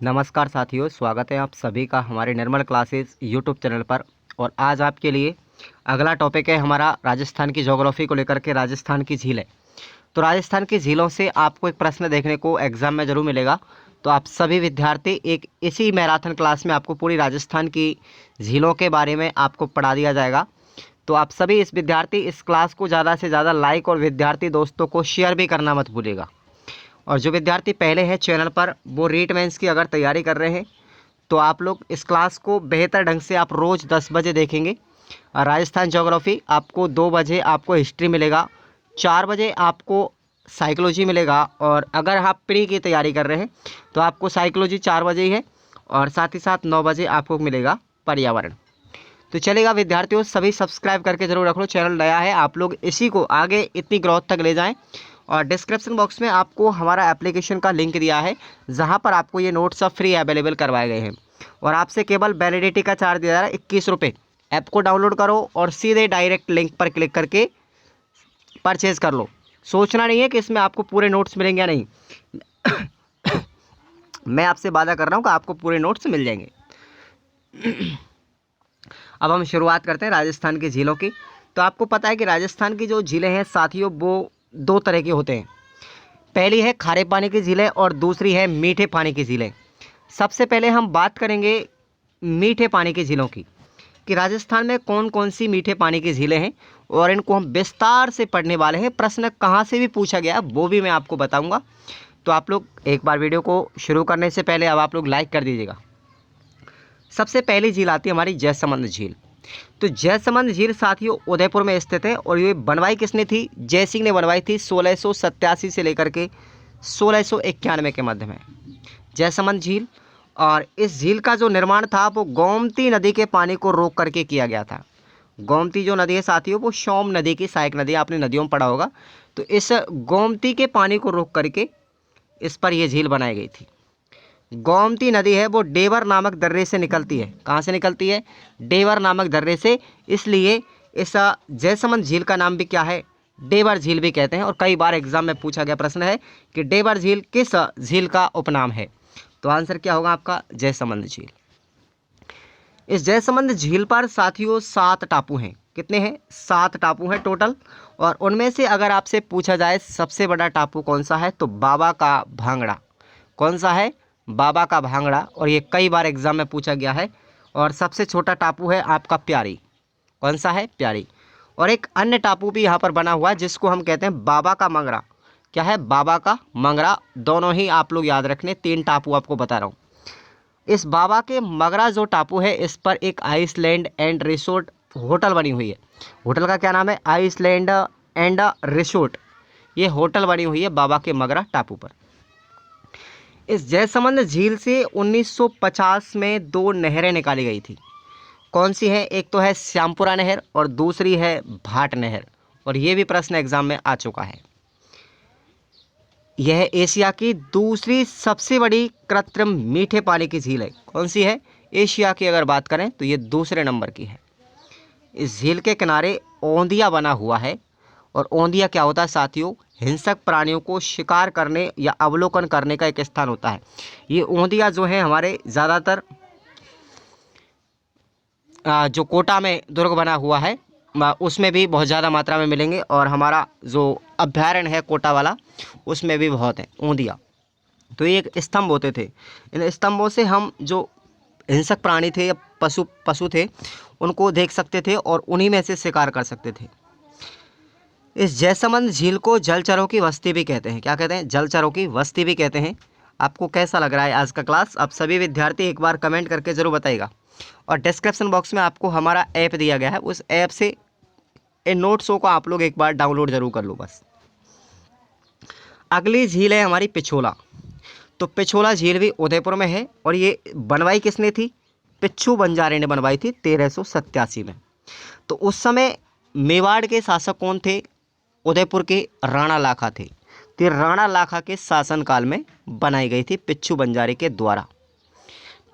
नमस्कार साथियों, स्वागत है आप सभी का हमारे निर्मल क्लासेस यूट्यूब चैनल पर। और आज आपके लिए अगला टॉपिक है हमारा राजस्थान की ज्योग्राफी को लेकर के राजस्थान की झीलें। तो राजस्थान की झीलों से आपको एक प्रश्न देखने को एग्जाम में ज़रूर मिलेगा। तो आप सभी विद्यार्थी एक इसी मैराथन क्लास में आपको पूरी राजस्थान की झीलों के बारे में आपको पढ़ा दिया जाएगा। तो आप सभी इस विद्यार्थी इस क्लास को ज़्यादा से ज़्यादा लाइक और विद्यार्थी दोस्तों को शेयर भी करना मत भूलिएगा। और जो विद्यार्थी पहले हैं चैनल पर वो रीट मेंस की अगर तैयारी कर रहे हैं तो आप लोग इस क्लास को बेहतर ढंग से आप रोज़ 10 बजे देखेंगे। और राजस्थान ज्योग्राफी आपको 2 बजे आपको हिस्ट्री मिलेगा, 4 बजे आपको साइकोलॉजी मिलेगा। और अगर आप प्री की तैयारी कर रहे हैं तो आपको साइकोलॉजी 4 बजे ही है, और साथ ही साथ 9 बजे आपको मिलेगा पर्यावरण। तो चलेगा विद्यार्थियों, सभी सब्सक्राइब करके ज़रूर रख लो, चैनल नया है, आप लोग इसी को आगे इतनी ग्रोथ तक ले जाएं। और डिस्क्रिप्शन बॉक्स में आपको हमारा एप्लीकेशन का लिंक दिया है जहां पर आपको ये नोट्स सब फ्री अवेलेबल करवाए गए हैं। और आपसे केवल वैलिडिटी का चार्ज दिया जा रहा है 21 रुपये। ऐप को डाउनलोड करो और सीधे डायरेक्ट लिंक पर क्लिक करके परचेज़ कर लो। सोचना नहीं है कि इसमें आपको पूरे नोट्स मिलेंगे या नहीं। मैं आपसे वादा कर रहा हूँ कि आपको पूरे नोट्स मिल जाएंगे। अब हम शुरुआत करते हैं राजस्थान की झीलों की। तो आपको पता है कि राजस्थान की जो झीलें हैं साथियों वो 2 तरह के होते हैं। पहली है खारे पानी की झीलें और दूसरी है मीठे पानी की झीलें। सबसे पहले हम बात करेंगे मीठे पानी की झीलों की, कि राजस्थान में कौन कौन सी मीठे पानी की झीलें हैं और इनको हम विस्तार से पढ़ने वाले हैं। प्रश्न कहाँ से भी पूछा गया वो भी मैं आपको बताऊंगा। तो आप लोग एक बार वीडियो को शुरू करने से पहले अब आप लोग लाइक कर दीजिएगा। सबसे पहली झील आती है हमारी जयसमंद झील। तो जयसमंद झील साथियों उदयपुर में स्थित है और ये बनवाई किसने थी? जयसिंह ने बनवाई थी 1687 से लेकर के 1691 के मध्य में जयसमंद झील। और इस झील का जो निर्माण था वो गोमती नदी के पानी को रोक करके किया गया था। गोमती जो नदी है साथियों वो सोम नदी की सहायक नदी, आपने नदियों में पढ़ा होगा। तो इस गोमती के पानी को रोक करके इस पर यह झील बनाई गई थी। गोमती नदी है वो डेवर नामक दर्रे से निकलती है। कहाँ से निकलती है? डेवर नामक दर्रे से। इसलिए इस जयसमंद झील का नाम भी क्या है? डेवर झील भी कहते हैं। और कई बार एग्जाम में पूछा गया प्रश्न है कि डेवर झील किस झील का उपनाम है? तो आंसर क्या होगा आपका? जयसमंद झील। इस जयसमंद झील पर साथियों 7 टापू हैं। कितने हैं? 7 टापू हैं टोटल। और उनमें से अगर आपसे पूछा जाए सबसे बड़ा टापू कौन सा है तो बाबा का भांगड़ा। कौन सा है? बाबा का भांगड़ा। और ये कई बार एग्जाम में पूछा गया है। और सबसे छोटा टापू है आपका प्यारी। कौन सा है? प्यारी। और एक अन्य टापू भी यहाँ पर बना हुआ है जिसको हम कहते हैं बाबा का मंगरा। क्या है? बाबा का मंगरा। दोनों ही आप लोग याद रखने, 3 टापू आपको बता रहा हूँ। इस बाबा के मगरा जो टापू है इस पर एक आइसलैंड एंड रिसोर्ट होटल बनी हुई है। होटल का क्या नाम है? Island and resort. ये होटल बनी हुई है बाबा के मगरा टापू पर। इस जयसमंद झील से 1950 में 2 नहरें निकाली गई थी। कौन सी है? एक तो है श्यामपुरा नहर और दूसरी है भाट नहर। और ये भी प्रश्न एग्जाम में आ चुका है। यह एशिया की दूसरी सबसे बड़ी कृत्रिम मीठे पानी की झील है। कौन सी है? एशिया की अगर बात करें तो ये दूसरे नंबर की है। इस झील के किनारे औंधिया बना हुआ है। और औंधिया क्या होता है साथियों? हिंसक प्राणियों को शिकार करने या अवलोकन करने का एक स्थान होता है। ये औंधिया जो है हमारे ज़्यादातर जो कोटा में दुर्ग बना हुआ है उसमें भी बहुत ज़्यादा मात्रा में मिलेंगे। और हमारा जो अभ्यारण्य है कोटा वाला उसमें भी बहुत है औंधिया। तो ये एक स्तंभ होते थे। इन स्तंभों से हम जो हिंसक प्राणी थे या पशु थे उनको देख सकते थे और उन्हीं में से शिकार कर सकते थे। इस जयसमंद झील को जलचरों की बस्ती भी कहते हैं। क्या कहते हैं? जलचरों की बस्ती भी कहते हैं। आपको कैसा लग रहा है आज का क्लास? आप सभी विद्यार्थी एक बार कमेंट करके ज़रूर बताइएगा। और डिस्क्रिप्शन बॉक्स में आपको हमारा ऐप दिया गया है, उस ऐप से इन नोट्सों को आप लोग एक बार डाउनलोड जरूर कर लो बस। अगली झील है हमारी पिछोला। तो पिछोला झील भी उदयपुर में है। और ये बनवाई किसने थी? पिच्छू बंजारे ने बनवाई थी 1387 में। तो उस समय मेवाड़ के शासक कौन थे? उदयपुर के राणा लाखा थे। तो राणा लाखा के शासनकाल में बनाई गई थी पिच्छू बंजारे के द्वारा।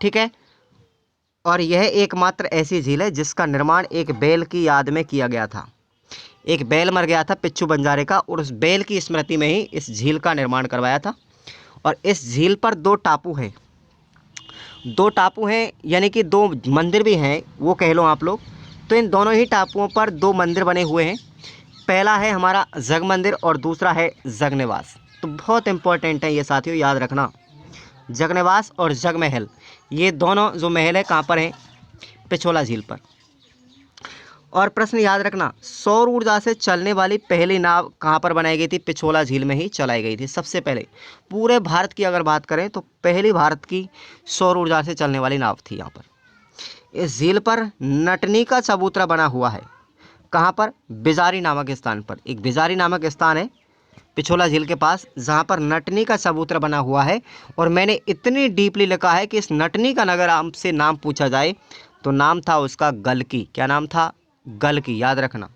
ठीक है। और यह एकमात्र ऐसी झील है जिसका निर्माण एक बैल की याद में किया गया था। एक बैल मर गया था पिच्छू बंजारे का और उस बैल की स्मृति में ही इस झील का निर्माण करवाया था। और इस झील पर 2 टापू हैं। दो टापू हैं, यानी कि दो मंदिर भी हैं, वो कह लो आप लोग। तो इन दोनों ही टापुओं पर दो मंदिर बने हुए हैं। पहला है हमारा जग मंदिर और दूसरा है जगनिवास। तो बहुत इंपॉर्टेंट है ये साथियों, याद रखना। जगनिवास और जग महल, ये दोनों जो महल है कहाँ पर हैं? पिछोला झील पर। और प्रश्न याद रखना, सौर ऊर्जा से चलने वाली पहली नाव कहाँ पर बनाई गई थी? पिछोला झील में ही चलाई गई थी सबसे पहले। पूरे भारत की अगर बात करें तो पहली भारत की सौर ऊर्जा से चलने वाली नाव थी यहाँ पर। इस झील पर नटनी का चबूतरा बना हुआ है। कहाँ पर? बिजारी नामक स्थान पर। एक बिजारी नामक स्थान है पिछोला झील के पास, जहाँ पर नटनी का चबूतरा बना हुआ है। और मैंने इतनी डीपली लिखा है कि इस नटनी का नगर आपसे नाम पूछा जाए तो नाम था उसका गलकी। क्या नाम था? गलकी, याद रखना।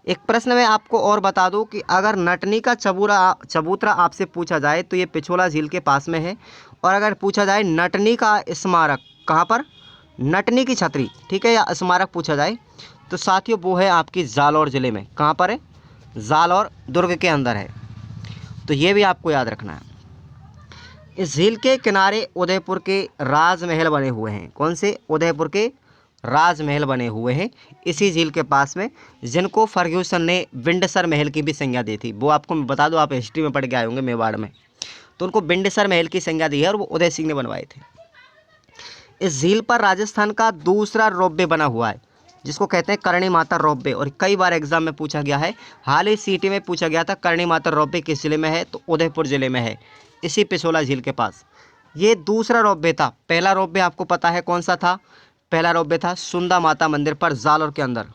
एक प्रश्न मैं आपको और बता दूं कि अगर नटनी का चबूतरा आपसे पूछा जाए तो ये पिछोला झील के पास में है। और अगर पूछा जाए नटनी का स्मारक कहाँ पर, नटनी की छतरी, ठीक है, या स्मारक पूछा जाए तो साथियों वो है आपकी जालौर ज़िले में। कहाँ पर है? जालौर दुर्ग के अंदर है। तो ये भी आपको याद रखना है। इस झील के किनारे उदयपुर के राजमहल बने हुए हैं। कौन से? उदयपुर के राजमहल बने हुए हैं इसी झील के पास में, जिनको फर्ग्यूसन ने बिंडसर महल की भी संज्ञा दी थी। वो आपको मैं बता दूं, आप हिस्ट्री में पढ़ के आए होंगे मेवाड़ में, तो उनको बिंडसर महल की संज्ञा दी है और वो उदय सिंह ने बनवाए थे। इस झील पर राजस्थान का दूसरा रोपवे बना हुआ है, जिसको कहते हैं करणी माता रोपवे। और कई बार एग्जाम में पूछा गया है, हाल ही सीटी में पूछा गया था करणी माता रोपवे किस जिले में है, तो उदयपुर जिले में है, इसी पिछोला झील के पास। ये दूसरा रोपवे था। पहला रोपवे आपको पता है कौन सा था? पहला रोपवे था सुंदा माता मंदिर पर जालौर के अंदर।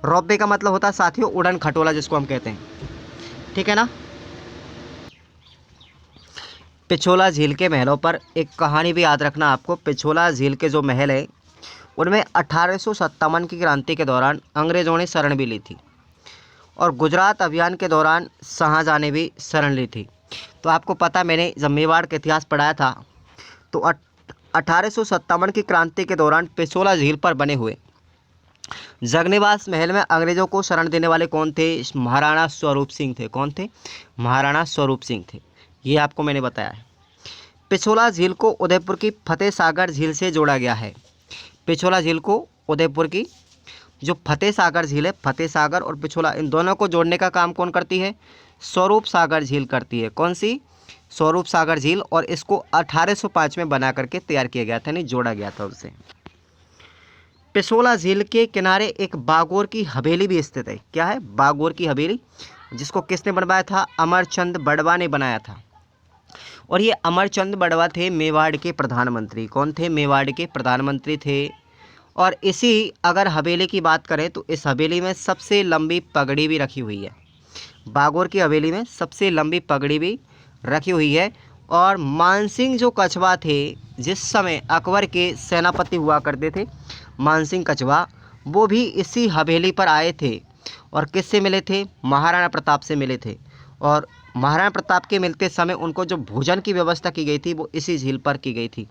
रोपवे का मतलब होता है साथियों उड़न खटोला, जिसको हम कहते हैं, ठीक है ना। पिछोला झील के महलों पर एक कहानी भी याद रखना आपको। पिछोला झील के जो महल है उनमें 1857 की क्रांति के दौरान अंग्रेज़ों ने शरण भी ली थी, और गुजरात अभियान के दौरान शाहजहाँ ने भी शरण ली थी। तो आपको पता, मैंने जब मेवाड़ का इतिहास पढ़ाया था तो 1857 की क्रांति के दौरान पिछोला झील पर बने हुए जगनिवास महल में अंग्रेज़ों को शरण देने वाले कौन थे? महाराणा स्वरूप सिंह थे। कौन थे? महाराणा स्वरूप सिंह थे। ये आपको मैंने बताया है। पिछोला झील को उदयपुर की फतेह सागर झील से जोड़ा गया है। पिछोला झील को उदयपुर की जो फतेह सागर झील है, फतेह सागर और पिछोला, इन दोनों को जोड़ने का काम कौन करती है? स्वरूप सागर झील करती है। कौन सी? स्वरूप सागर झील। और इसको 1805 में बना करके तैयार किया गया था, नहीं जोड़ा गया था उससे। पिछोला झील के किनारे एक बागोर की हवेली भी स्थित है। क्या है? बागोर की हवेली, जिसको किसने बनवाया था? अमरचंद बड़वा ने बनाया था। और ये अमरचंद बड़वा थे मेवाड़ के प्रधानमंत्री। कौन थे? मेवाड़ के प्रधानमंत्री थे। और इसी अगर हवेली की बात करें तो इस हवेली में सबसे लंबी पगड़ी भी रखी हुई है। बागोर की हवेली में सबसे लंबी पगड़ी भी रखी हुई है। और मानसिंह जो कछवा थे, जिस समय अकबर के सेनापति हुआ करते थे मानसिंह कछवा, वो भी इसी हवेली पर आए थे। और किससे मिले थे? महाराणा प्रताप से मिले थे। और महाराणा प्रताप के मिलते समय उनको जो भोजन की व्यवस्था की गई थी वो इसी झील पर की गई थी।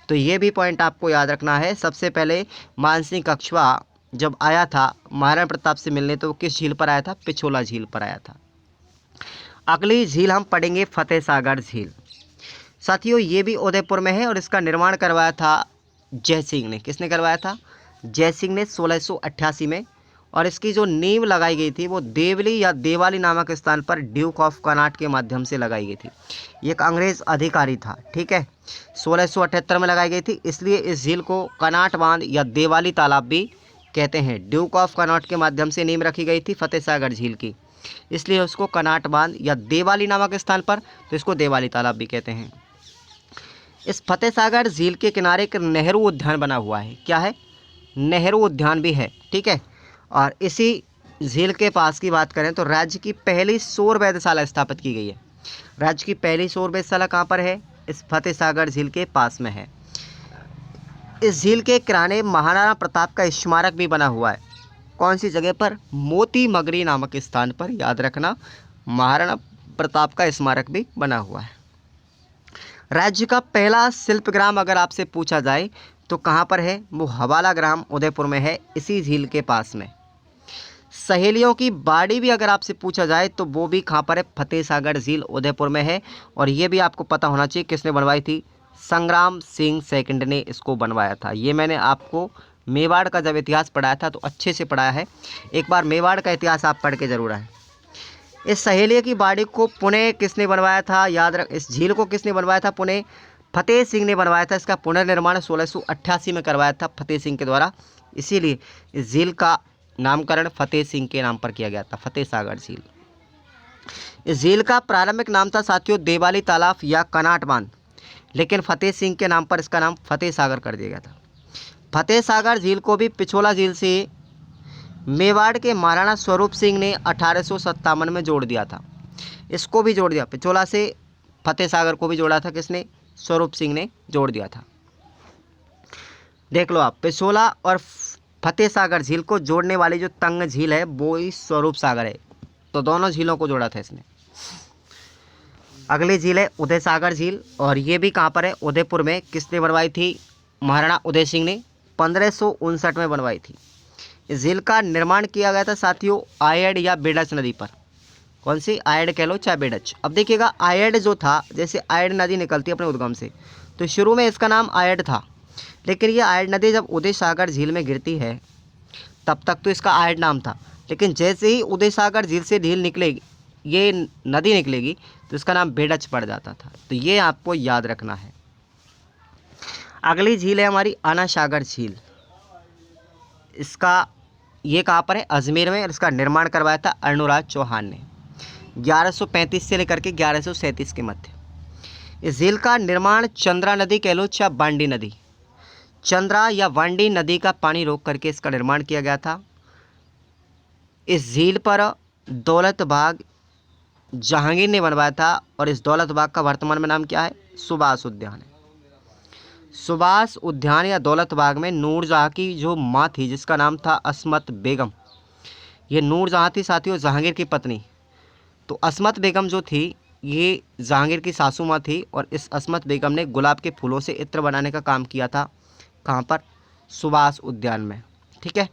तो ये भी पॉइंट आपको याद रखना है। सबसे पहले मानसिंह कछवा जब आया था महाराणा प्रताप से मिलने, तो किस झील पर आया था? पिछोला झील पर आया था। अगली झील हम पढ़ेंगे फतेह सागर झील। साथियों ये भी उदयपुर में है और इसका निर्माण करवाया था जय सिंह ने। किसने करवाया था? जय सिंह ने 1688 में। और इसकी जो नींव लगाई गई थी वो देवली या देवाली नामक स्थान पर ड्यूक ऑफ कनाट के माध्यम से लगाई गई थी। ये एक अंग्रेज़ अधिकारी था, ठीक है। 1678 में लगाई गई थी, इसलिए इस झील को कनाट बांध या देवाली तालाब भी कहते हैं। ड्यूक ऑफ कनाट के माध्यम से नींव रखी गई थी फतेह सागर झील की, इसलिए उसको कनाट बांध या देवाली नामक स्थान पर, तो इसको देवाली तालाब भी कहते हैं। इस फतेह सागर झील के किनारे एक नेहरू उद्यान बना हुआ है। क्या है? नेहरू उद्यान भी है, ठीक है। और इसी झील के पास की बात करें तो राज्य की पहली सौर वेधशाला स्थापित की गई है। राज्य की पहली सौर वेधशाला कहाँ पर है? इस फतेह सागर झील के पास में है। इस झील के किनारे महाराणा प्रताप का स्मारक भी बना हुआ है। कौन सी जगह पर? मोती मगरी नामक स्थान पर, याद रखना, महाराणा प्रताप का स्मारक भी बना हुआ है। राज्य का पहला शिल्पग्राम अगर आपसे पूछा जाए तो कहाँ पर है? वो हवाला ग्राम उदयपुर में है, इसी झील के पास में। सहेलियों की बाड़ी भी अगर आपसे पूछा जाए तो वो भी कहाँ पर है? फतेह सागर झील उदयपुर में है। और ये भी आपको पता होना चाहिए किसने बनवाई थी? संग्राम सिंह सेकंड ने इसको बनवाया था। ये मैंने आपको मेवाड़ का जब इतिहास पढ़ाया था तो अच्छे से पढ़ाया है, एक बार मेवाड़ का इतिहास आप पढ़ के ज़रूर आए। इस सहेलिया की बाड़ी को पुणे किसने बनवाया था, याद रख, इस झील को किसने बनवाया था, पुणे फतेह सिंह ने बनवाया था। इसका पुनर्निर्माण 1688 में करवाया था फतेह सिंह के द्वारा, इसीलिए इस झील का नामकरण फतेह सिंह के नाम पर किया गया था, फतेह सागर झील। इस झील का प्रारंभिक नाम था साथियों देवाली तालाब या कनाट बांध, लेकिन फतेह सिंह के नाम पर इसका नाम फतेह सागर कर दिया गया था। फतेह सागर झील को भी पिछोला झील से मेवाड़ के महाराणा स्वरूप सिंह ने 1857 में जोड़ दिया था। इसको भी जोड़ दिया, पिछोला से फतेह सागर को भी जोड़ा था किसने, स्वरूप सिंह ने जोड़ दिया था। देख लो आप, पिछोला और फतेह सागर झील को जोड़ने वाली जो तंग झील है वो ही स्वरूप सागर है, तो दोनों झीलों को जोड़ा था इसने। अगली झील है उदय सागर झील, और ये भी कहाँ पर है, उदयपुर में। किसने बनवाई थी, महाराणा उदय सिंह ने 1559 में बनवाई थी। इस झील का निर्माण किया गया था साथियों आयड या बेडच नदी पर। कौन सी, आयड कह लो चाहे बेडच। अब देखिएगा आयड जो था, जैसे आयड नदी निकलती है अपने उद्गम से, तो शुरू में इसका नाम आयड था, लेकिन ये आयड नदी जब उदय सागर झील में गिरती है तब तक तो इसका आयड नाम था, लेकिन जैसे ही उदय सागर झील से झील निकलेगी, ये नदी निकलेगी, तो इसका नाम बेडच पड़ जाता था। तो ये आपको याद रखना है। अगली झील है हमारी आना सागर झील। इसका ये कहाँ पर है, अजमेर में, और इसका निर्माण करवाया था अर्णोराज चौहान ने 1135 से लेकर के 1137 के मध्य। इस झील का निर्माण चंद्रा नदी कह लो चाहे बांडी नदी, चंद्रा या वांडी नदी का पानी रोक करके इसका निर्माण किया गया था। इस झील पर दौलत बाग जहांगीर ने बनवाया था, और इस दौलत बाग का वर्तमान में नाम क्या है, सुभाष उद्यान है। सुभाष उद्यान या दौलत बाग में नूरजहाँ की जो माँ थी जिसका नाम था अस्मत बेगम, ये नूरजहाँ थी साथियों जहांगीर की पत्नी। तो अस्मत बेगम जो थी ये जहांगीर की सासू माँ थी, और इस अस्मत बेगम ने गुलाब के फूलों से इत्र बनाने का काम किया था। कहाँ पर, सुभाष उद्यान में। ठीक है,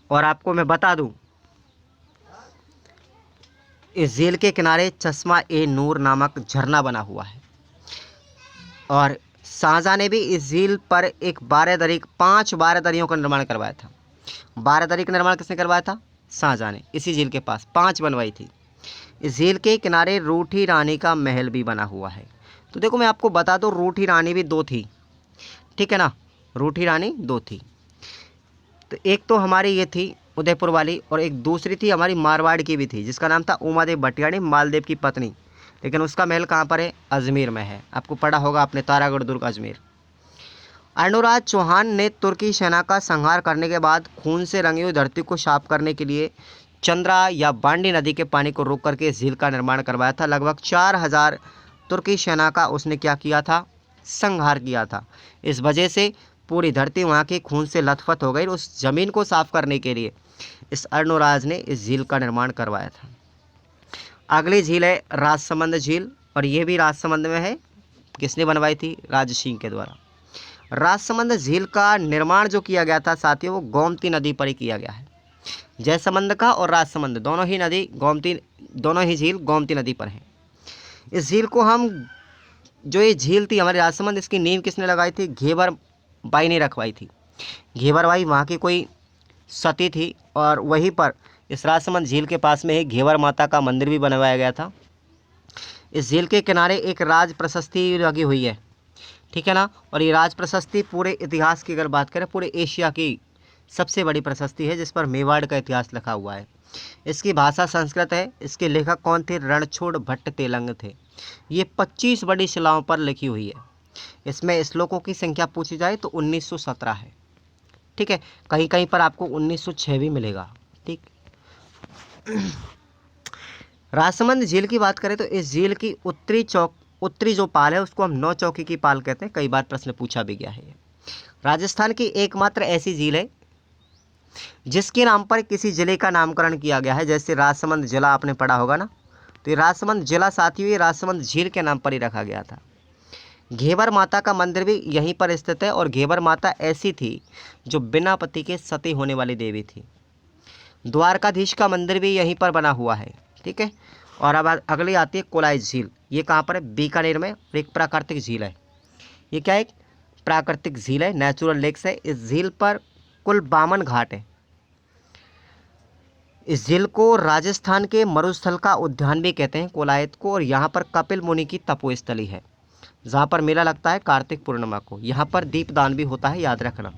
और आपको मैं बता दूं इस झील के किनारे चश्मा ए नूर नामक झरना बना हुआ है, और शाहजहाँ ने भी इस झील पर एक 5 बारादरियों का निर्माण करवाया था। बारादरी का निर्माण किसने करवाया था, शाहजहाँ ने, इसी झील के पास 5 बनवाई थी। इस झील के किनारे रूठी रानी का महल भी बना हुआ है। तो देखो मैं आपको बता दूं रूठी रानी भी 2 थी, ठीक है ना, रूठी रानी 2 थी। तो एक तो हमारी ये थी उदयपुर वाली, और एक दूसरी थी हमारी मारवाड़ की भी थी जिसका नाम था उमादेव भटियाणी, मालदेव की पत्नी, लेकिन उसका महल कहाँ पर है, अजमेर में है। आपको पढ़ा होगा आपने तारागढ़ दुर्ग अजमेर। अर्णोराज चौहान ने तुर्की सेना का संहार करने के बाद खून से रंगी हुई धरती को साफ करने के लिए चंद्रा या बांडी नदी के पानी को रोक करके इस झील का निर्माण करवाया था। लगभग 4000 तुर्की सेना का उसने क्या किया था, संहार किया था। इस वजह से पूरी धरती वहाँ के खून से लथपथ हो गई। उस जमीन को साफ करने के लिए इस अर्णोराज ने इस झील का निर्माण करवाया था। अगली झील है राजसमंद झील, और ये भी राजसमंद में है। किसने बनवाई थी, राज सिंह के द्वारा। राजसमंद झील का निर्माण जो किया गया था साथियों वो गोमती नदी पर ही किया गया है। जयसमंद का और राजसमंद दोनों ही नदी गोमती, दोनों ही झील गोमती नदी पर हैं। इस झील को हम, जो ये झील थी हमारी राजसमंद, इसकी नींव किसने लगाई थी, घेवर बाई ने रखवाई थी। घेवर बाई वहाँ की कोई सती थी, और वहीं पर इस राजसमंद झील के पास में एक घेवर माता का मंदिर भी बनवाया गया था। इस झील के किनारे एक राज प्रशस्ति लगी हुई है, ठीक है ना, और ये राज प्रशस्ति पूरे इतिहास की अगर बात करें पूरे एशिया की सबसे बड़ी प्रशस्ति है, जिस पर मेवाड़ का इतिहास लिखा हुआ है। इसकी भाषा संस्कृत है। इसके लेखक कौन थे, रणछोड़ भट्ट तेलंग थे। ये 25 बड़ी शिलाओं पर लिखी हुई है। इसमें श्लोकों की संख्या पूछी जाए तो 1917 है, ठीक है। कहीं कहीं पर आपको 1906 भी मिलेगा, ठीक। राजसमंद झील की बात करें तो इस झील की उत्तरी जो पाल है उसको हम 9 चौकी की पाल कहते हैं। कई बार प्रश्न पूछा भी गया है। राजस्थान की एकमात्र ऐसी झील है जिसके नाम पर किसी जिले का नामकरण किया गया है। जैसे राजसमंद जिला आपने पढ़ा होगा ना, तो ये राजसमंद जिला साथियों ये राजसमंद झील के नाम पर ही रखा गया था। घेवर माता का मंदिर भी यहीं पर स्थित है, और घेवर माता ऐसी थी जो बिना पति के सती होने वाली देवी थी। द्वारकाधीश का मंदिर भी यहीं पर बना हुआ है, ठीक है। और अब अगली आती है कोलाई झील। ये कहाँ पर है, बीकानेर में, और एक प्राकृतिक झील है। ये क्या है, एक प्राकृतिक झील है, नेचुरल लेक्स है। इस झील पर कुल 52 घाट है। इस झील को राजस्थान के मरुस्थल का उद्यान भी कहते हैं, कोलायत को। और यहाँ पर कपिल मुनि की तपोस्थली है, जहाँ पर मेला लगता है कार्तिक पूर्णिमा को। यहाँ पर दीपदान भी होता है, याद रखना।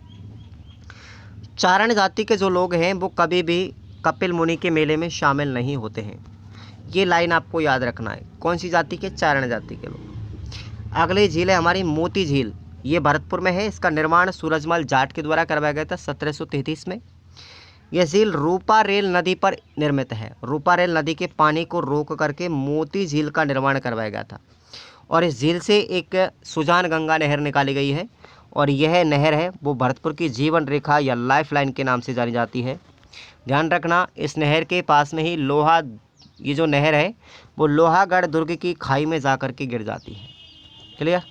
चारण जाति के जो लोग हैं वो कभी भी कपिल मुनि के मेले में शामिल नहीं होते हैं। ये लाइन आपको याद रखना है। कौन सी जाति के? चारण जाति के लोग। अगली झील है हमारी मोती झील। ये भरतपुर में है। इसका निर्माण सूरजमल जाट के द्वारा करवाया गया था 1733 में। यह झील रूपा रेल नदी पर निर्मित है। रूपा रेल नदी के पानी को रोक करके मोती झील का निर्माण करवाया गया था। और इस झील से एक सुजान गंगा नहर निकाली गई है, और यह नहर है वो भरतपुर की जीवन रेखा या लाइफ लाइन के नाम से जानी जाती है। ध्यान रखना, इस नहर के पास में ही ये जो नहर है वो लोहागढ़ दुर्ग की खाई में जा कर के गिर जाती है। क्लियर?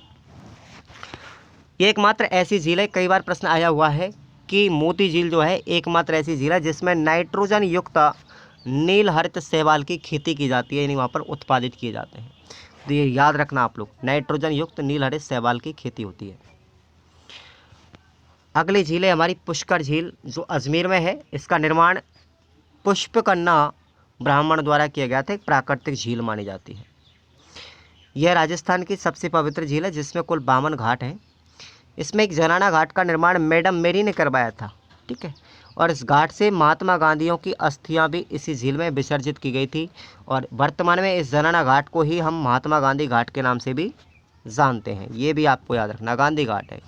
ये एकमात्र ऐसी झील है, कई बार प्रश्न आया हुआ है कि मोती झील जो है एकमात्र ऐसी झील है जिसमें नाइट्रोजन युक्त नील हरित शैवाल की खेती की जाती है, यानी वहाँ पर उत्पादित किए जाते हैं। तो ये याद रखना आप लोग, नाइट्रोजन युक्त नील हरित शैवाल की खेती होती है। अगली झील है हमारी पुष्कर झील, जो अजमेर में है। इसका निर्माण पुष्पकन्ना ब्राह्मण द्वारा किया गया था। एक प्राकृतिक झील मानी जाती है। यह राजस्थान की सबसे पवित्र झील है, जिसमें कुल 52 घाट हैं। इसमें एक जनाना घाट का निर्माण मैडम मेरी ने करवाया था, ठीक है। और इस घाट से महात्मा गांधियों की अस्थियां भी इसी झील में विसर्जित की गई थी। और वर्तमान में इस जनाना घाट को ही हम महात्मा गांधी घाट के नाम से भी जानते हैं। ये भी आपको याद रखना, गांधी घाट है।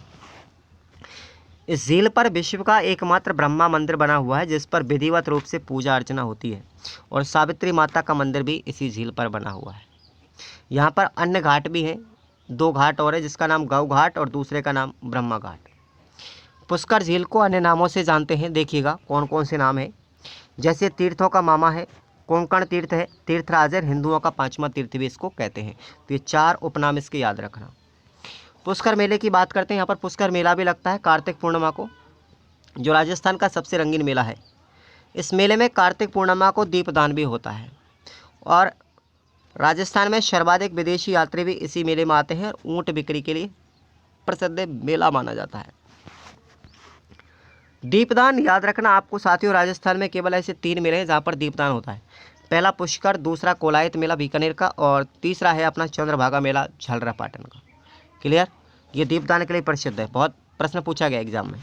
इस झील पर विश्व का एकमात्र ब्रह्मा मंदिर बना हुआ है, जिस पर विधिवत रूप से पूजा अर्चना होती है। और सावित्री माता का मंदिर भी इसी झील पर बना हुआ है। यहाँ पर अन्य घाट भी हैं, 2 घाट और है, जिसका नाम गौ घाट और दूसरे का नाम ब्रह्मा घाट। पुष्कर झील को अन्य नामों से जानते हैं, देखिएगा कौन कौन से नाम है। जैसे तीर्थों का मामा है, कोंकण तीर्थ है, तीर्थराज है, हिंदुओं का 5वां तीर्थ भी इसको कहते हैं। तो ये 4 उपनाम इसके याद रखना। पुष्कर मेले की बात करते हैं। यहाँ पर पुष्कर मेला भी लगता है कार्तिक पूर्णिमा को, जो राजस्थान का सबसे रंगीन मेला है। इस मेले में कार्तिक पूर्णिमा को दीपदान भी होता है। और राजस्थान में सर्वाधिक विदेशी यात्री भी इसी मेले में आते हैं। और ऊँट बिक्री के लिए प्रसिद्ध मेला माना जाता है। दीपदान याद रखना आपको साथियों, राजस्थान में केवल ऐसे 3 मेले हैं जहाँ पर दीपदान होता है। पहला पुष्कर, दूसरा कोलायत मेला बीकानेर का, और तीसरा है अपना चंद्रभागा मेला झालरा पाटन का। क्लियर? ये दीपदान के लिए प्रसिद्ध है, बहुत प्रश्न पूछा गया एग्जाम में।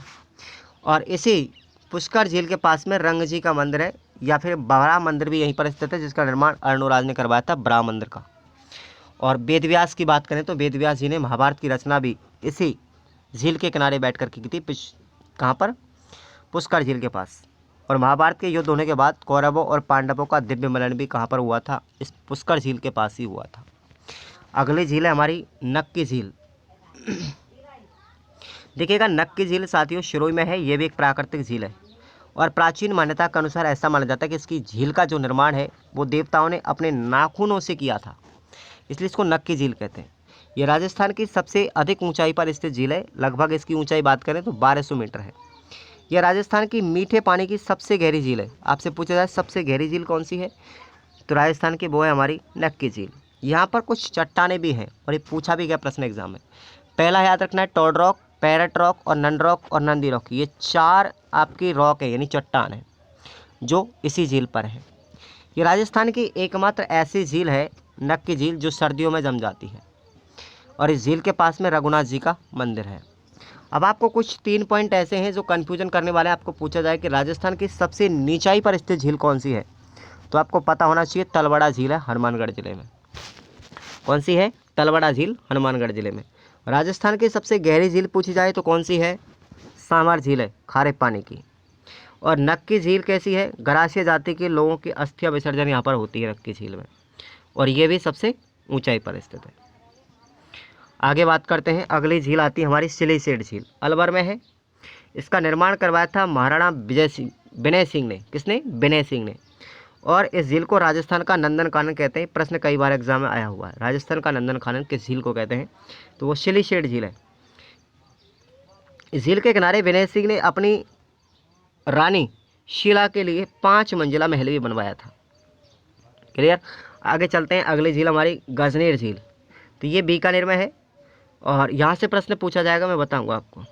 और इसी पुष्कर झील के पास में रंग जी का मंदिर है, या फिर बड़ा मंदिर भी यहीं पर स्थित है, जिसका निर्माण अर्णोराज ने करवाया था, बड़ा मंदिर का। और वेदव्यास की बात करें तो वेदव्यास जी ने महाभारत की रचना भी इसी झील के किनारे बैठ कर की थी। कहाँ पर? पुष्कर झील के पास। और महाभारत के युद्ध होने के बाद कौरवों और पांडवों का दिव्य मिलन भी कहाँ पर हुआ था? इस पुष्कर झील के पास ही हुआ था। अगली झील है हमारी नक्की झील। देखिएगा, नक्की झील साथियों शिरोई में है। ये भी एक प्राकृतिक झील है। और प्राचीन मान्यता के अनुसार ऐसा माना जाता है कि इसकी झील का जो निर्माण है वो देवताओं ने अपने नाखूनों से किया था, इसलिए इसको नक्की झील कहते हैं। ये राजस्थान की सबसे अधिक ऊंचाई पर स्थित झील है। लगभग इसकी ऊंचाई बात करें तो 1200 मीटर है। यह राजस्थान की मीठे पानी की सबसे गहरी झील है। आपसे पूछा जाए सबसे गहरी झील कौन सी है, तो राजस्थान की वो है हमारी नक्की झील। यहाँ पर कुछ चट्टानें भी हैं, और ये पूछा भी गया प्रश्न एग्जाम में। पहला याद रखना है टॉड रॉक, पैरट रॉक और नन रॉक और नंदी रॉक। ये 4 आपकी रॉक है, यानी चट्टान है, जो इसी झील पर है। ये राजस्थान की एकमात्र ऐसी झील है, नक्की झील, जो सर्दियों में जम जाती है। और इस झील के पास में रघुनाथ जी का मंदिर है। अब आपको कुछ 3 पॉइंट ऐसे हैं जो कन्फ्यूजन करने वाले हैं। आपको पूछा जाए कि राजस्थान की सबसे नीचाई पर स्थित झील कौन सी है, तो आपको पता होना चाहिए तलवाड़ा झील है, हनुमानगढ़ जिले में। कौन सी है? तलवाड़ा झील, हनुमानगढ़ जिले में। राजस्थान की सबसे गहरी झील पूछी जाए तो कौन सी है? सांवर झील है, खारे पानी की। और नक्की झील कैसी है? गरासिया जाति के लोगों की अस्थियां विसर्जन यहाँ पर होती है नक्की झील में, और ये भी सबसे ऊंचाई पर स्थित है। आगे बात करते हैं। अगली झील आती है हमारी सिलीसेठ झील, अलवर में है। इसका निर्माण करवाया था महाराणा विनय सिंह ने। किसने? विनय सिंह ने। और इस झील को राजस्थान का नंदन कानन कहते हैं। प्रश्न कई बार एग्जाम में आया हुआ है, राजस्थान का नंदन कानन किस झील को कहते हैं, तो वो सिलीसेठ झील है। इस झील के किनारे विनय सिंह ने अपनी रानी शीला के लिए 5 मंजिला महल भी बनवाया था। क्लियर? आगे चलते हैं। अगली झील हमारी गजनेर झील, तो ये बीकानेर में है। और यहाँ से प्रश्न पूछा जाएगा, मैं बताऊँगा आपको।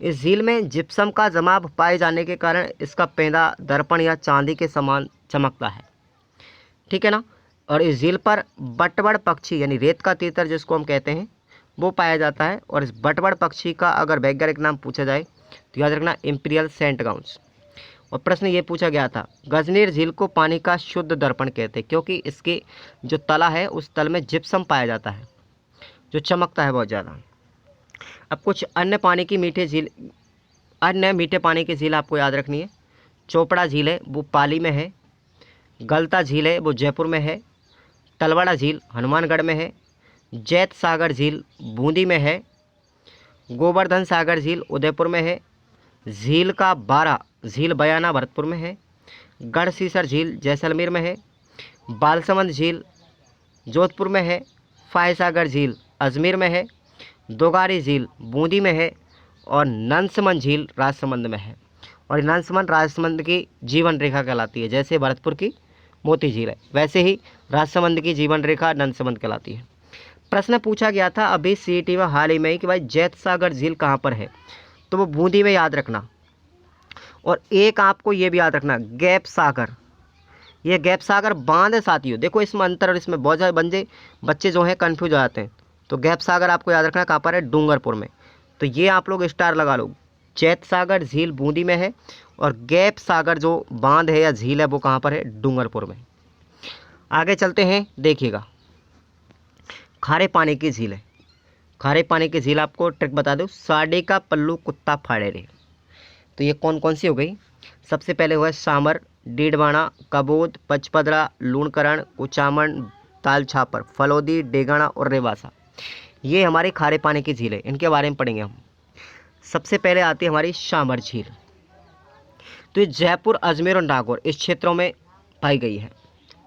इस झील में जिप्सम का जमाव पाए जाने के कारण इसका पेंदा दर्पण या चांदी के समान चमकता है, ठीक है ना। और इस झील पर बटबड़ पक्षी यानी रेत का तीतर जिसको हम कहते हैं वो पाया जाता है। और इस बटबड़ पक्षी का अगर वैज्ञानिक नाम पूछा जाए तो याद रखना इम्पीरियल सेंट गाउंस। और प्रश्न ये पूछा गया था, गजनीर झील को पानी का शुद्ध दर्पण कहते हैं क्योंकि इसके जो तला है उस तल में जिप्सम पाया जाता है जो चमकता है बहुत ज़्यादा। अब कुछ अन्य मीठे पानी की झील आपको याद रखनी है। चोपड़ा झील है वो पाली में है, गलता झील है वो जयपुर में है, तलवाड़ा झील हनुमानगढ़ में है, जैत सागर झील बूंदी में है, गोवर्धन सागर झील उदयपुर में है, झील का बारा झील बयाना भरतपुर में है, गढ़सीसर झील जैसलमेर में है, बालसमंद झील जोधपुर में है, फायसागर झील अजमेर में है, दोगारी झील बूंदी में है और नंसमन झील राजसमंद में है। और नंसमन राजसमंद की जीवन रेखा कहलाती है। जैसे भरतपुर की मोती झील है वैसे ही राजसमंद की जीवन रेखा नंसमंद कहलाती है। प्रश्न पूछा गया था अभी सीईटी में हाल ही में कि भाई जैत सागर झील कहाँ पर है, तो वो बूंदी में, याद रखना। और एक आपको ये भी याद रखना, गैप सागर, ये गैप सागर बांध है साथियों। देखो इसमें अंतर और इसमें बहुत ज़्यादा बच्चे जो हैं कन्फ्यूज हो जाते हैं। तो गैप सागर आपको याद रखना कहाँ पर है, डूंगरपुर में। तो ये आप लोग स्टार लगा लो, जैत सागर झील बूंदी में है और गैप सागर जो बांध है या झील है वो कहाँ पर है, डूंगरपुर में। आगे चलते हैं, देखिएगा खारे पानी की झील है। खारे पानी की झील आपको ट्रिक बता दूँ, साडे का पल्लू कुत्ता फाड़े रे। तो ये कौन कौन सी हो गई, सबसे पहले हुआ सामर, डीडवाना, कबोद, पचपदरा, लूणकरण, कुचामन, ताल छापर, फलोदी, डेगाना और रेवासा। ये हमारी खारे पानी की झील है, इनके बारे में पढ़ेंगे हम। सबसे पहले आती है हमारी सामर झील। तो ये जयपुर, अजमेर और नागौर इस क्षेत्रों में पाई गई है।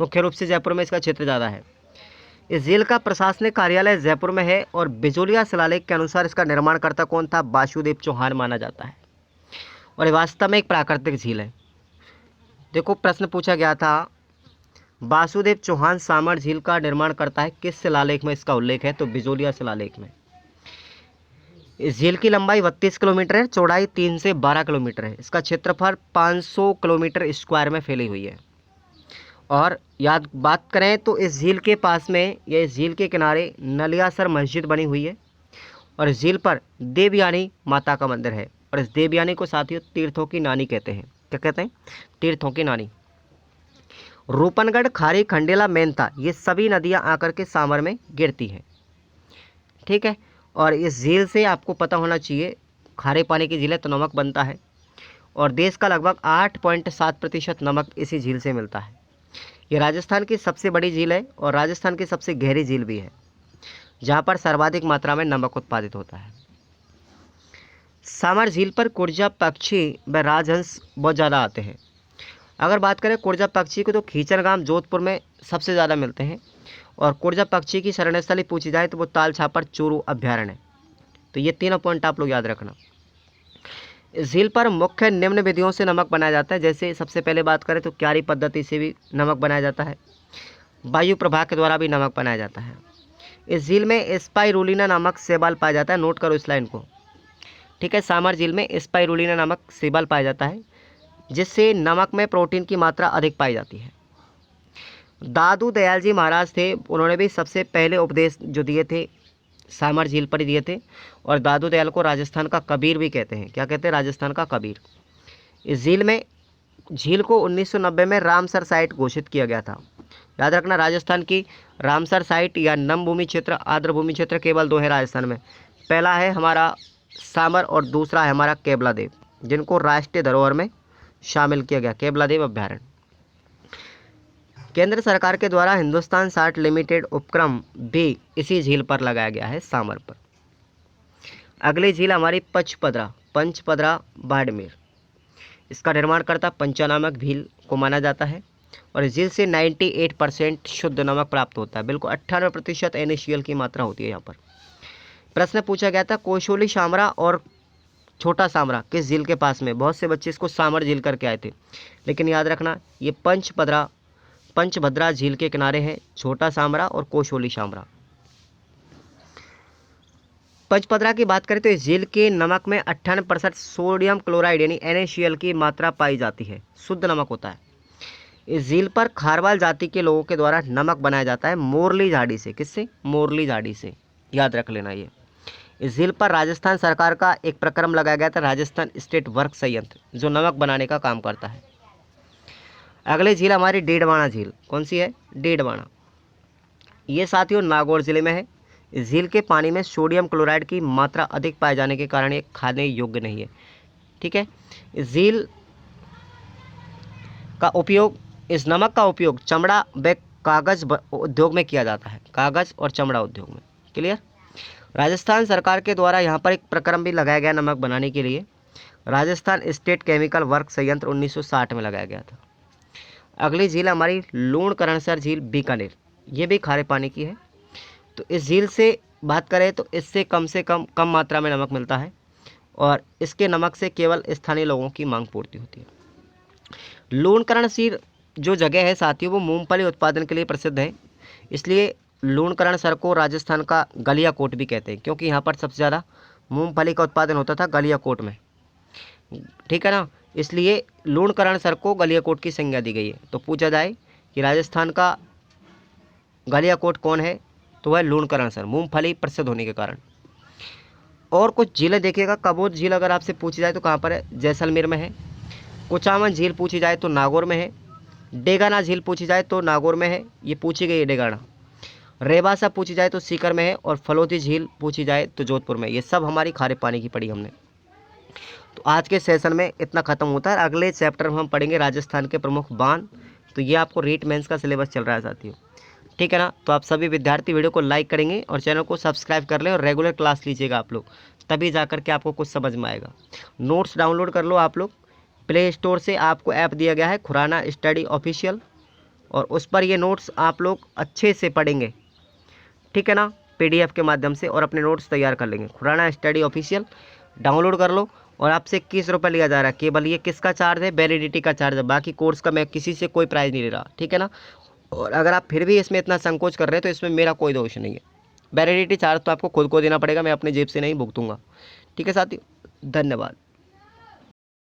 मुख्य रूप से जयपुर में इसका क्षेत्र ज़्यादा है। इस झील का प्रशासनिक कार्यालय जयपुर में है और बिजोलिया शिलालेख के अनुसार इसका निर्माणकर्ता कौन था, वासुदेव चौहान माना जाता है। और ये वास्तव में एक प्राकृतिक झील है। देखो प्रश्न पूछा गया था, वासुदेव चौहान सामर झील का निर्माण करता है, किस शिलालेख में इसका उल्लेख है, तो बिजोलिया शिलालेख में। इस झील की लंबाई 32 किलोमीटर है, चौड़ाई 3 से 12 किलोमीटर है। इसका क्षेत्रफल 500 किलोमीटर स्क्वायर में फैली हुई है। और याद बात करें तो इस झील के पास में या इस झील के किनारे नलियासर मस्जिद बनी हुई है और इस झील पर देवयानी माता का मंदिर है। और इस देवयानी को साथियों तीर्थों की नानी कहते हैं। क्या कहते हैं, तीर्थों की नानी। रूपनगढ़, खारी, खंडेला, मेनता ये सभी नदियां आकर के सामर में गिरती हैं, ठीक है। और इस झील से आपको पता होना चाहिए, खारे पानी की झील है तो नमक बनता है और देश का लगभग 8.7% नमक इसी झील से मिलता है। ये राजस्थान की सबसे बड़ी झील है और राजस्थान की सबसे गहरी झील भी है जहाँ पर सर्वाधिक मात्रा में नमक उत्पादित होता है। सामर झील पर कुर्जा पक्षी व राजहंस बहुत ज़्यादा आते हैं। अगर बात करें कुर्जा पक्षी को तो खींचरगाम जोधपुर में सबसे ज़्यादा मिलते हैं। और कुर्जा पक्षी की शरणस्थली पूछी जाए तो वो ताल छापर चूरू अभ्यारण्य है। तो ये तीनों पॉइंट आप लोग याद रखना। इस झील पर मुख्य निम्न विधियों से नमक बनाया जाता है। जैसे सबसे पहले बात करें तो क्यारी पद्धति से भी नमक बनाया जाता है, वायु प्रवाह के द्वारा भी नमक बनाया जाता है। इस झील में स्पाइरुलिना नामक शैवाल पाया जाता है, नोट करो इस लाइन को, ठीक है। सामर झील में स्पाइरुलिना नामक शैवाल पाया जाता है जिससे नमक में प्रोटीन की मात्रा अधिक पाई जाती है। दादू दयाल जी महाराज थे, उन्होंने भी सबसे पहले उपदेश जो दिए थे सामर झील पर ही दिए थे। और दादू दयाल को राजस्थान का कबीर भी कहते हैं। क्या कहते हैं, राजस्थान का कबीर। इस झील को 1990 में रामसर साइट घोषित किया गया था। याद रखना, राजस्थान की रामसर साइट या नमभूमि क्षेत्र, आर्द्रभूमि क्षेत्र केवल 2 है राजस्थान में। पहला है हमारा सामर और दूसरा है हमारा केवलादेव, जिनको राष्ट्रीय धरोहर में शामिल किया गया, केवलादेव अभ्यारण्य। केंद्र सरकार के द्वारा हिंदुस्तान सार्ट लिमिटेड उपक्रम भी इसी झील पर लगाया गया है, सामर पर। अगली झील हमारी पंचपदरा बाड़मेर। इसका निर्माणकर्ता पंचा नामक झील को माना जाता है और इस झील से 98% शुद्ध नमक प्राप्त होता है। बिल्कुल 98% NaCl की मात्रा होती है यहाँ पर। प्रश्न पूछा गया था, कोशोली शामरा और छोटा सामरा किस झील के पास में। बहुत से बच्चे इसको सामर झील करके आए थे, लेकिन याद रखना ये पंचभद्रा झील के किनारे है छोटा सामरा और कोशोली शामरा। पचपदरा की बात करें तो इस झील के नमक में 98% सोडियम क्लोराइड यानी NaCl की मात्रा पाई जाती है, शुद्ध नमक होता है। इस झील पर खारवाल जाति के लोगों के द्वारा नमक बनाया जाता है मोरली झाड़ी से। किससे? मोरली झाड़ी से, याद रख लेना ये। इस झील पर राजस्थान सरकार का एक प्रक्रम लगाया गया था, राजस्थान स्टेट वर्क संयंत्र, जो नमक बनाने का काम करता है। अगली झील हमारी डेडवाना झील। कौन सी है? डेडवाना। ये साथियों नागौर जिले में है। इस झील के पानी में सोडियम क्लोराइड की मात्रा अधिक पाए जाने के कारण ये खाने योग्य नहीं है। ठीक है। इस झील का उपयोग, इस नमक का उपयोग चमड़ा व कागज उद्योग में किया जाता है, कागज और चमड़ा उद्योग में। क्लियर। राजस्थान सरकार के द्वारा यहाँ पर एक प्रक्रम भी लगाया गया नमक बनाने के लिए, राजस्थान स्टेट केमिकल वर्क संयंत्र 1960 में लगाया गया था। अगली झील हमारी लूणकरणसर झील बीकानेर। ये भी खारे पानी की है। तो इस झील से बात करें तो इससे कम मात्रा में नमक मिलता है और इसके नमक से केवल स्थानीय लोगों की मांग पूर्ति होती है। लूणकरणसर जो जगह है साथियों वो मूंगफली उत्पादन के लिए प्रसिद्ध है, इसलिए लूणकरणसर को राजस्थान का गलियाकोट भी कहते हैं, क्योंकि यहाँ पर सबसे ज़्यादा मूंगफली का उत्पादन होता था गलियाकोट में। ठीक है ना, इसलिए लूणकरणसर को गलियाकोट की संज्ञा दी गई है। तो पूछा जाए कि राजस्थान का गलियाकोट कौन है, तो वह लूणकरणसर, मूंगफली प्रसिद्ध होने के कारण। और कुछ झीलें देखिएगा। कबोत झील अगर आपसे पूछी जाए तो कहाँ पर है? जैसलमेर में है। कुचामन झील पूछी जाए तो नागौर में है। डेगाना झील पूछी जाए तो नागौर में है, ये पूछी गई है डेगाना। रेबासा पूछी जाए तो सीकर में है और फलोदी झील पूछी जाए तो जोधपुर में। ये सब हमारी खारे पानी की पड़ी हमने। तो आज के सेशन में इतना ख़त्म होता है। अगले चैप्टर में हम पढ़ेंगे राजस्थान के प्रमुख बांध। तो ये आपको रीट मेंस का सिलेबस चल रहा है साथियों। ठीक है ना। तो आप सभी विद्यार्थी वीडियो को लाइक करेंगे और चैनल को सब्सक्राइब कर लें और रेगुलर क्लास लीजिएगा आप लोग, तभी जा कर के आपको कुछ समझ में आएगा। नोट्स डाउनलोड कर लो आप लोग। प्ले स्टोर से आपको ऐप दिया गया है खुराना स्टडी ऑफिशियल, और उस पर ये नोट्स आप लोग अच्छे से पढ़ेंगे। ठीक है ना, PDF के माध्यम से, और अपने नोट्स तैयार कर लेंगे। खुराना स्टडी ऑफिशियल डाउनलोड कर लो। और आपसे 21 रुपये लिया जा रहा है केवल। ये किसका चार्ज है? वैलिडिटी का चार्ज है। बाकी कोर्स का मैं किसी से कोई प्राइस नहीं ले रहा। ठीक है ना। और अगर आप फिर भी इसमें इतना संकोच कर रहे हैं तो इसमें मेरा कोई दोष नहीं है। वैलिडिटी चार्ज तो आपको खुद को देना पड़ेगा, मैं अपने जेब से नहीं भुगतूंगा। ठीक है साथियों, धन्यवाद।